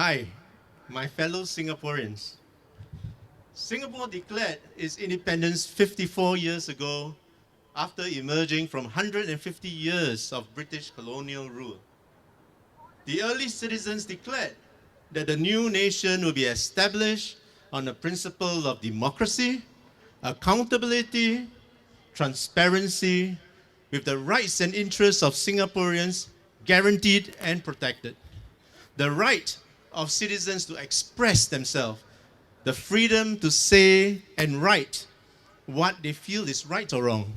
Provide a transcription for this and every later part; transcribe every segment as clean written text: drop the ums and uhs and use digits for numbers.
Hi, my fellow Singaporeans. Singapore declared its independence 54 years ago after emerging from 150 years of British colonial rule. The early citizens declared that the new nation will be established on the principle of democracy, accountability, transparency, with the rights and interests of Singaporeans guaranteed and protected. The right of citizens to express themselves, the freedom to say and write what they feel is right or wrong,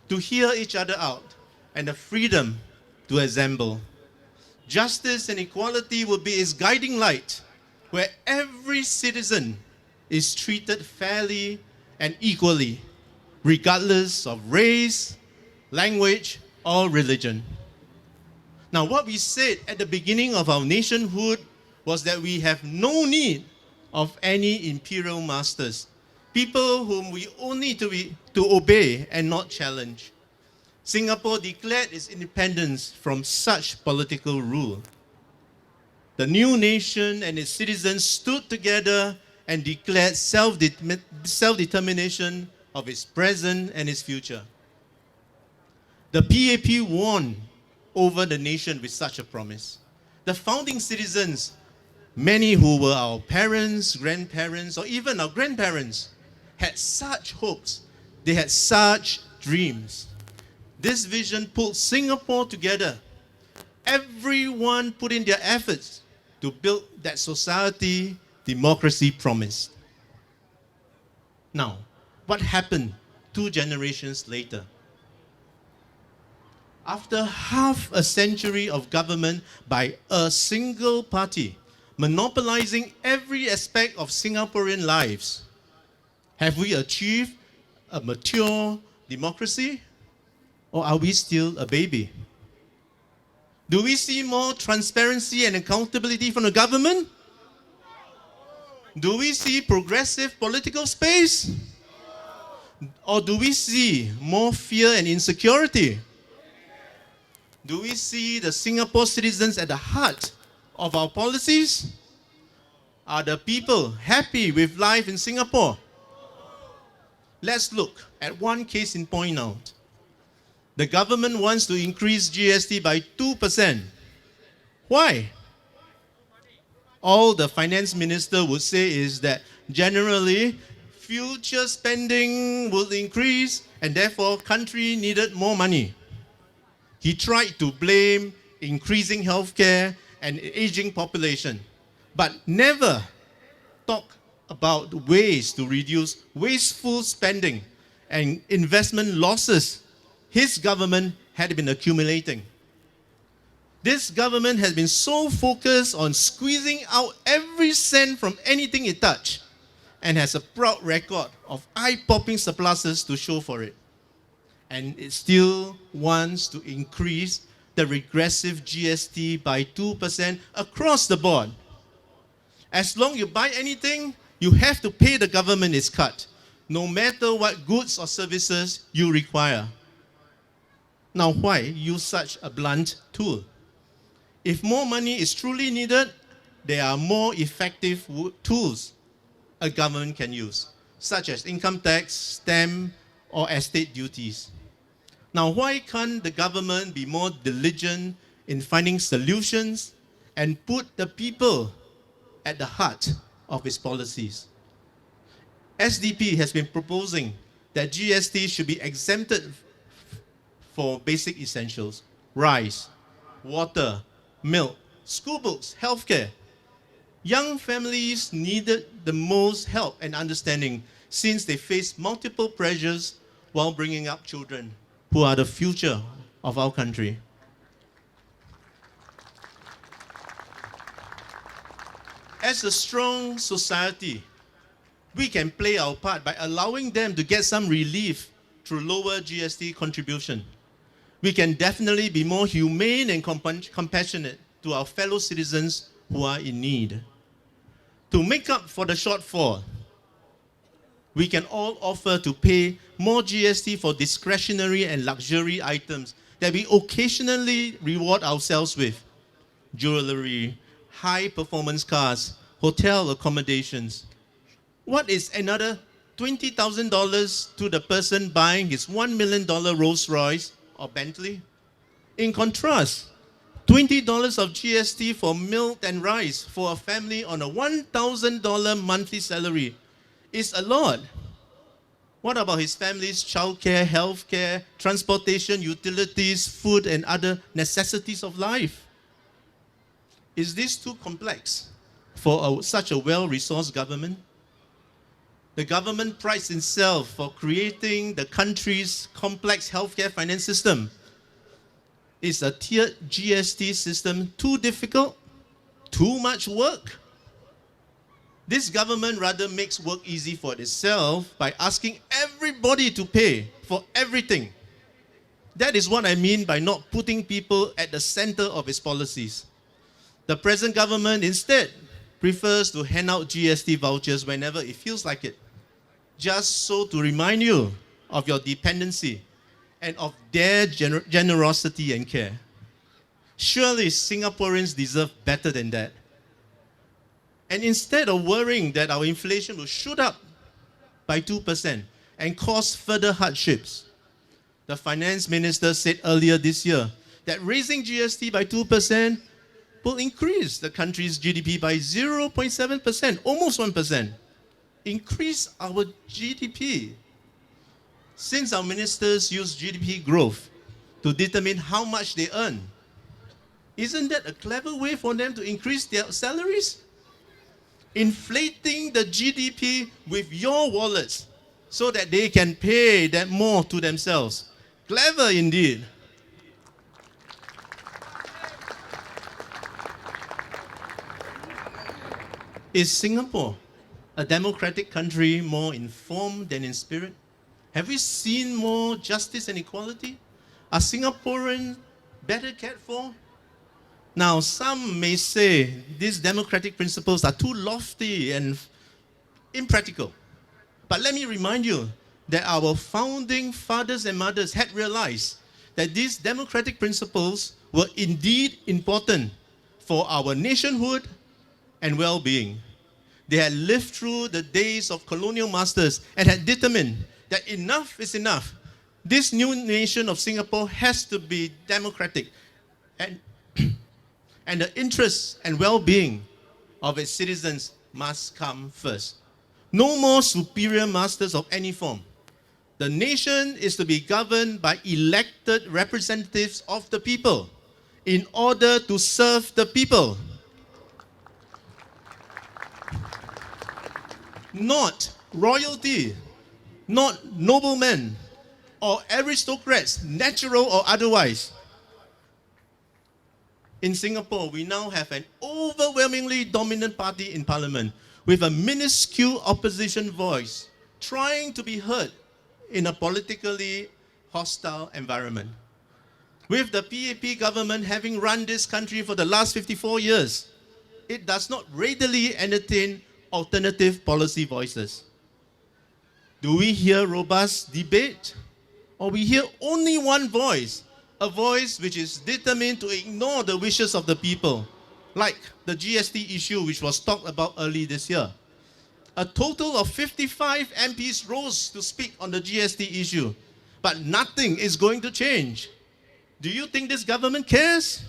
to hear each other out, and the freedom to assemble. Justice and equality will be its guiding light, where every citizen is treated fairly and equally, regardless of race, language, or religion. Now, what we said at the beginning of our nationhood was that we have no need of any imperial masters, people whom we only to obey and not challenge. Singapore declared its independence from such political rule. The new nation and its citizens stood together and declared self-determination of its present and its future. The PAP won over the nation with such a promise. The founding citizens, many who were our parents, grandparents, or even our grandparents, had such hopes. They had such dreams. This vision pulled Singapore together. Everyone put in their efforts to build that society democracy promised. Now, what happened 2 generations later? After half a century of government by a single party, monopolizing every aspect of Singaporean lives, have we achieved a mature democracy? Or are we still a baby? Do we see more transparency and accountability from the government? Do we see progressive political space? Or do we see more fear and insecurity? Do we see the Singapore citizens at the heart of our policies? Are the people happy with life in Singapore? Let's look at one case in point now. The government wants to increase GST by 2%. Why? All the finance minister would say is that generally future spending will increase and therefore country needed more money. He tried to blame increasing healthcare and aging population, but never talk about ways to reduce wasteful spending and investment losses his government had been accumulating. This government has been so focused on squeezing out every cent from anything it touched and has a proud record of eye-popping surpluses to show for it. And it still wants to increase the regressive GST by 2% across the board. As long as you buy anything, you have to pay the government its cut, no matter what goods or services you require. Now, why use such a blunt tool? If more money is truly needed, there are more effective tools a government can use, such as income tax, stamp, or estate duties. Now, why can't the government be more diligent in finding solutions and put the people at the heart of its policies? SDP has been proposing that GST should be exempted for basic essentials: rice, water, milk, school books, healthcare. Young families needed the most help and understanding since they face multiple pressures while bringing up children who are the future of our country. As a strong society, we can play our part by allowing them to get some relief through lower GST contribution. We can definitely be more humane and compassionate to our fellow citizens who are in need. To make up for the shortfall, we can all offer to pay more GST for discretionary and luxury items that we occasionally reward ourselves with: jewelry, high-performance cars, hotel accommodations. What is another $20,000 to the person buying his $1 million Rolls-Royce or Bentley? In contrast, $20 of GST for milk and rice for a family on a $1,000 monthly salary is a lot. What about his family's childcare, healthcare, transportation, utilities, food, and other necessities of life? Is this too complex for such a well-resourced government? The government prides itself for creating the country's complex healthcare finance system. Is a tiered GST system too difficult? Too much work? This government rather makes work easy for itself by asking everybody to pay for everything. That is what I mean by not putting people at the center of its policies. The present government instead prefers to hand out GST vouchers whenever it feels like it, just so to remind you of your dependency and of their generosity and care. Surely Singaporeans deserve better than that. And instead of worrying that our inflation will shoot up by 2% and cause further hardships, the finance minister said earlier this year that raising GST by 2% will increase the country's GDP by 0.7%, almost 1%. Increase our GDP. Since our ministers use GDP growth to determine how much they earn, isn't that a clever way for them to increase their salaries? Inflating the GDP with your wallets so that they can pay that more to themselves. Clever indeed. Is Singapore, a democratic country, more informed than in spirit? Have we seen more justice and equality? Are Singaporeans better cared for? Now, some may say these democratic principles are too lofty and impractical. But let me remind you that our founding fathers and mothers had realized that these democratic principles were indeed important for our nationhood and well-being. They had lived through the days of colonial masters and had determined that enough is enough. This new nation of Singapore has to be democratic, and the interests and well-being of its citizens must come first. No more superior masters of any form. The nation is to be governed by elected representatives of the people in order to serve the people. Not royalty, not noblemen or aristocrats, natural or otherwise. In Singapore, we now have an overwhelmingly dominant party in parliament with a minuscule opposition voice trying to be heard in a politically hostile environment. With the PAP government having run this country for the last 54 years, it does not readily entertain alternative policy voices. Do we hear robust debate? Or we hear only one voice, a voice which is determined to ignore the wishes of the people, like the GST issue which was talked about early this year. A total of 55 MPs rose to speak on the GST issue, but nothing is going to change. Do you think this government cares?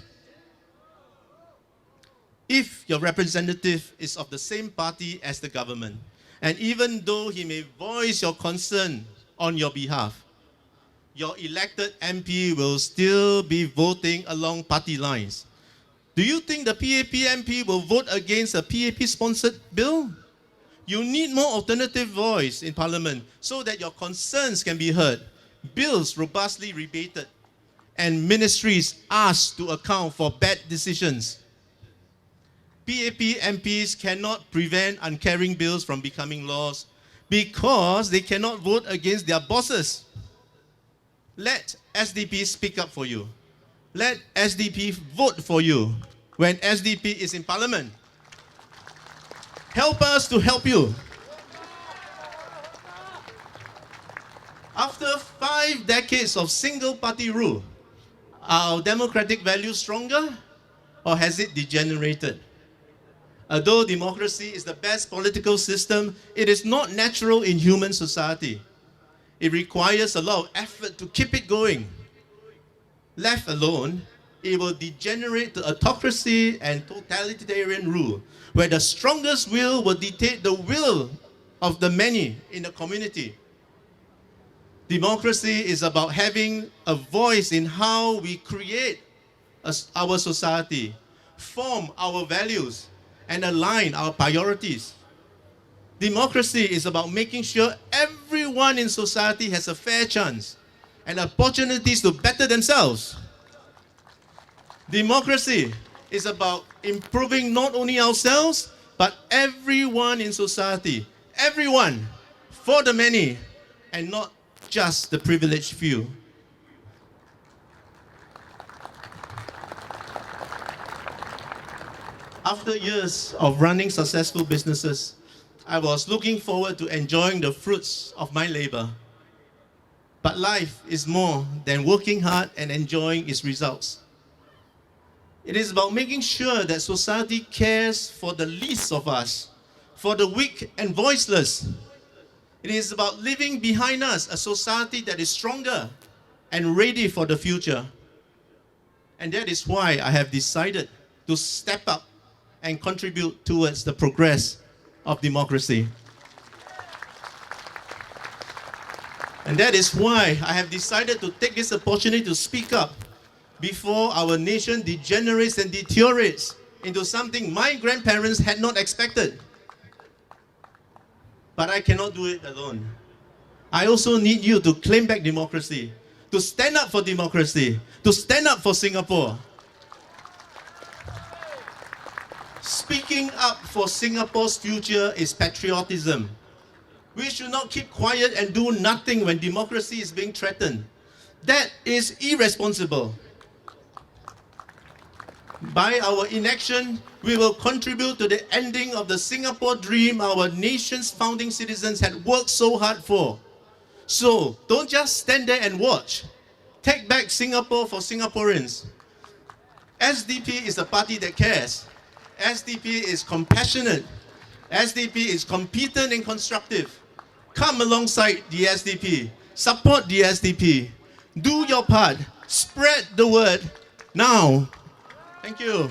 If your representative is of the same party as the government, and even though he may voice your concern on your behalf, your elected MP will still be voting along party lines. Do you think the PAP MP will vote against a PAP-sponsored bill? You need more alternative voice in Parliament so that your concerns can be heard, bills robustly rebated, and ministries asked to account for bad decisions. PAP MPs cannot prevent uncaring bills from becoming laws because they cannot vote against their bosses. Let SDP speak up for you. Let SDP vote for you when SDP is in Parliament. Help us to help you. After 5 decades of single-party rule, are our democratic values stronger or has it degenerated? Although democracy is the best political system, it is not natural in human society. It requires a lot of effort to keep it going. Left alone, it will degenerate to autocracy and totalitarian rule, where the strongest will dictate the will of the many in a community. Democracy is about having a voice in how we create our society, form our values, and align our priorities. Democracy is about making sure everyone in society has a fair chance and opportunities to better themselves. Democracy is about improving not only ourselves, but everyone in society. Everyone, for the many, and not just the privileged few. After years of running successful businesses, I was looking forward to enjoying the fruits of my labor. But life is more than working hard and enjoying its results. It is about making sure that society cares for the least of us, for the weak and voiceless. It is about leaving behind us a society that is stronger and ready for the future. And that is why I have decided to step up and contribute towards the progress of democracy. And that is why I have decided to take this opportunity to speak up before our nation degenerates and deteriorates into something my grandparents had not expected. But I cannot do it alone. I also need you to claim back democracy, to stand up for democracy, to stand up for Singapore. Speaking up for Singapore's future is patriotism. We should not keep quiet and do nothing when democracy is being threatened. That is irresponsible. By our inaction, we will contribute to the ending of the Singapore dream our nation's founding citizens had worked so hard for. So, don't just stand there and watch. Take back Singapore for Singaporeans. SDP is a party that cares. SDP is compassionate. SDP is competent and constructive. Come alongside the SDP. Support the SDP. Do your part. Spread the word now. Thank you.